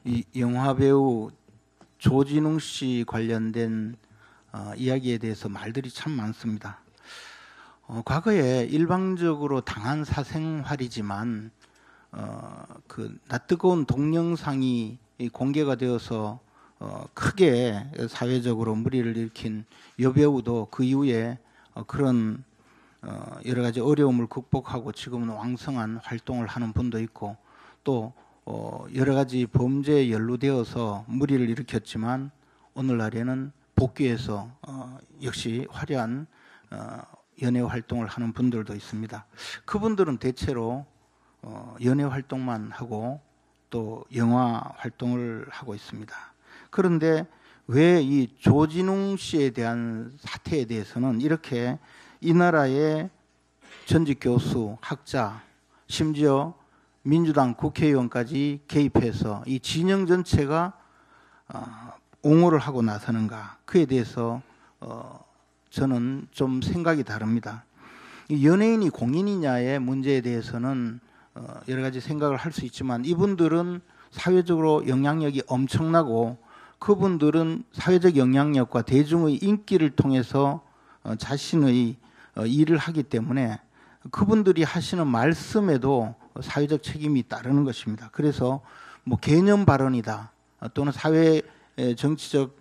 이 영화 배우 조진웅 씨 관련된 이야기에 대해서 말들이 참 많습니다. 과거에 일방적으로 당한 사생활이지만 그 낯뜨거운 동영상이 공개가 되어서 크게 사회적으로 물의를 일으킨 여배우도 그 이후에 그런 여러 가지 어려움을 극복하고 지금은 왕성한 활동을 하는 분도 있고, 또 여러 가지 범죄에 연루되어서 물의를 일으켰지만 오늘날에는 복귀해서 역시 화려한 연예 활동을 하는 분들도 있습니다. 그분들은 대체로 연예 활동만 하고 또 영화 활동을 하고 있습니다. 그런데 왜 이 조진웅 씨에 대한 사태에 대해서는 이렇게 이 나라의 전직 교수, 학자, 심지어 민주당 국회의원까지 개입해서 이 진영 전체가 옹호를 하고 나서는가, 그에 대해서 저는 좀 생각이 다릅니다. 이 연예인이 공인이냐의 문제에 대해서는 여러 가지 생각을 할 수 있지만, 이분들은 사회적으로 영향력이 엄청나고 그분들은 사회적 영향력과 대중의 인기를 통해서 자신의 일을 하기 때문에 그분들이 하시는 말씀에도 사회적 책임이 따르는 것입니다. 그래서 뭐 개념 발언이다 또는 사회 정치적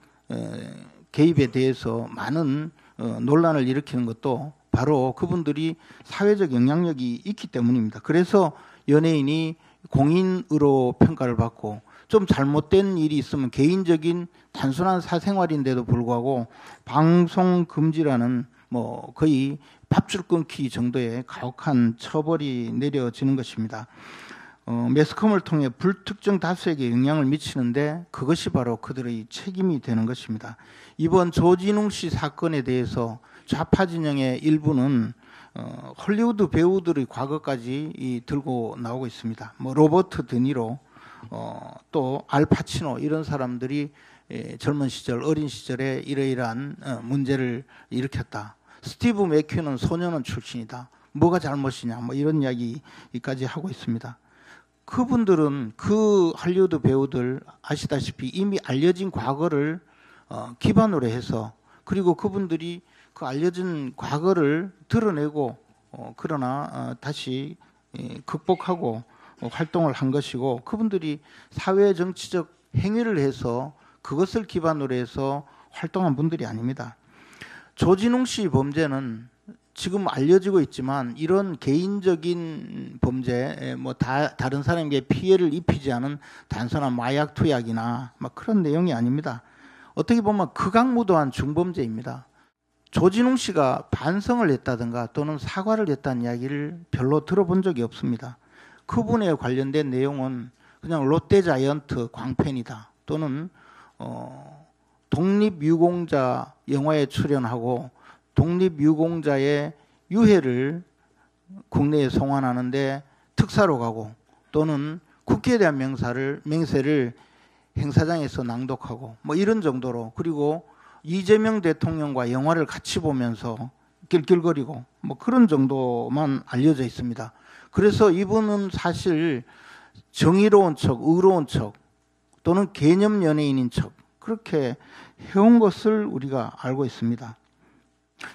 개입에 대해서 많은 논란을 일으키는 것도 바로 그분들이 사회적 영향력이 있기 때문입니다. 그래서 연예인이 공인으로 평가를 받고, 좀 잘못된 일이 있으면 개인적인 단순한 사생활인데도 불구하고 방송 금지라는 뭐 거의 밥줄 끊기 정도의 가혹한 처벌이 내려지는 것입니다. 매스컴을 통해 불특정 다수에게 영향을 미치는데 그것이 바로 그들의 책임이 되는 것입니다. 이번 조진웅 씨 사건에 대해서 좌파 진영의 일부는 헐리우드 배우들의 과거까지 들고 나오고 있습니다. 뭐 로버트 드니로, 또 알파치노, 이런 사람들이 젊은 시절, 어린 시절에 이러이러한 문제를 일으켰다. 스티브 맥큐는 소년원 출신이다. 뭐가 잘못이냐, 뭐 이런 이야기까지 하고 있습니다. 그분들은 그 할리우드 배우들 아시다시피 이미 알려진 과거를 기반으로 해서, 그리고 그분들이 그 알려진 과거를 드러내고 그러나 다시 극복하고 활동을 한 것이고, 그분들이 사회 정치적 행위를 해서 그것을 기반으로 해서 활동한 분들이 아닙니다. 조진웅 씨 범죄는 지금 알려지고 있지만 이런 개인적인 범죄, 뭐 다른 사람에게 피해를 입히지 않은 단순한 마약 투약이나 막 그런 내용이 아닙니다. 어떻게 보면 극악무도한 중범죄입니다. 조진웅 씨가 반성을 했다든가 또는 사과를 했다는 이야기를 별로 들어본 적이 없습니다. 그분에 관련된 내용은 그냥 롯데자이언트 광팬이다, 또는 독립유공자 영화에 출연하고 독립유공자의 유해를 국내에 송환하는데 특사로 가고, 또는 국회에 대한 맹세를 행사장에서 낭독하고 뭐 이런 정도로, 그리고 이재명 대통령과 영화를 같이 보면서 낄낄거리고 뭐 그런 정도만 알려져 있습니다. 그래서 이분은 사실 정의로운 척, 의로운 척, 또는 개념 연예인인 척 그렇게 해온 것을 우리가 알고 있습니다.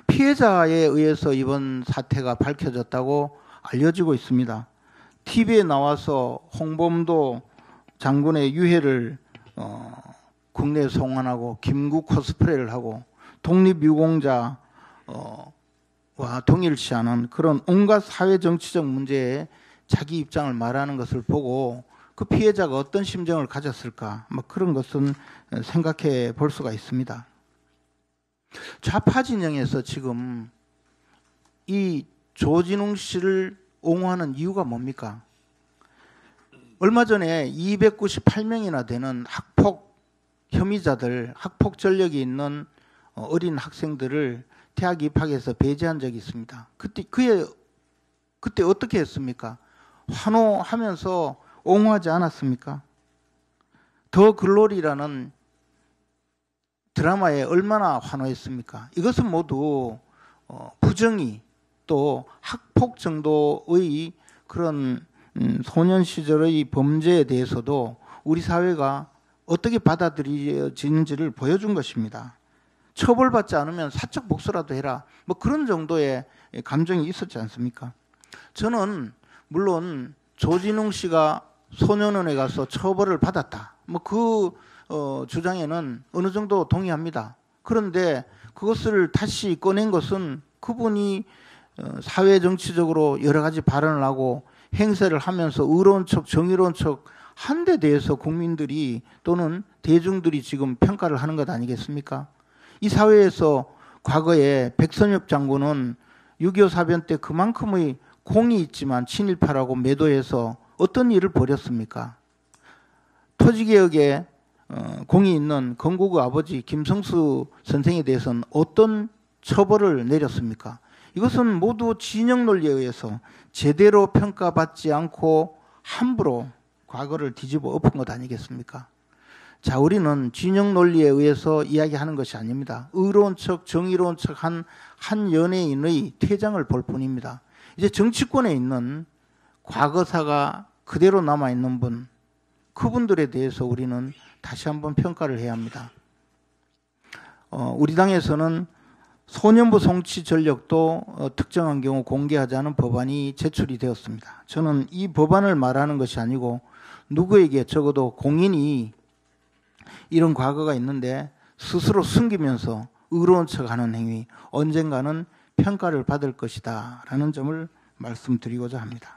피해자에 의해서 이번 사태가 밝혀졌다고 알려지고 있습니다. TV에 나와서 홍범도 장군의 유해를 국내에 송환하고 김구 코스프레를 하고 독립유공자와 동일시하는 그런 온갖 사회정치적 문제에 자기 입장을 말하는 것을 보고 그 피해자가 어떤 심정을 가졌을까, 뭐 그런 것은 생각해 볼 수가 있습니다. 좌파 진영에서 지금 이 조진웅 씨를 옹호하는 이유가 뭡니까? 얼마 전에 298명이나 되는 학폭 혐의자들, 학폭 전력이 있는 어린 학생들을 대학 입학해서 배제한 적이 있습니다. 그때 어떻게 했습니까? 환호하면서 옹호하지 않았습니까? 더 글로리라는 드라마에 얼마나 환호했습니까? 이것은 모두 부정의, 또 학폭 정도의 그런 소년 시절의 범죄에 대해서도 우리 사회가 어떻게 받아들여지는지를 보여준 것입니다. 처벌받지 않으면 사적 복수라도 해라. 뭐 그런 정도의 감정이 있었지 않습니까? 저는 물론 조진웅 씨가 소년원에 가서 처벌을 받았다. 뭐 그 주장에는 어느 정도 동의합니다. 그런데 그것을 다시 꺼낸 것은 그분이 사회 정치적으로 여러 가지 발언을 하고 행세를 하면서 의로운 척, 정의로운 척 한 데 대해서 국민들이 또는 대중들이 지금 평가를 하는 것 아니겠습니까? 이 사회에서 과거에 백선엽 장군은 6.25 사변 때 그만큼의 공이 있지만 친일파라고 매도해서 어떤 일을 벌였습니까? 토지개혁에 공이 있는 건국의 아버지 김성수 선생에 대해서는 어떤 처벌을 내렸습니까? 이것은 모두 진영 논리에 의해서 제대로 평가받지 않고 함부로 과거를 뒤집어 엎은 것 아니겠습니까? 자, 우리는 진영 논리에 의해서 이야기하는 것이 아닙니다. 의로운 척, 정의로운 척 한 연예인의 퇴장을 볼 뿐입니다. 이제 정치권에 있는 과거사가 그대로 남아있는 분, 그분들에 대해서 우리는 다시 한번 평가를 해야 합니다. 우리 당에서는 소년부 송치 전력도 특정한 경우 공개하자는 법안이 제출이 되었습니다. 저는 이 법안을 말하는 것이 아니고 누구에게 적어도 공인이 이런 과거가 있는데 스스로 숨기면서 의로운 척하는 행위, 언젠가는 평가를 받을 것이다 라는 점을 말씀드리고자 합니다.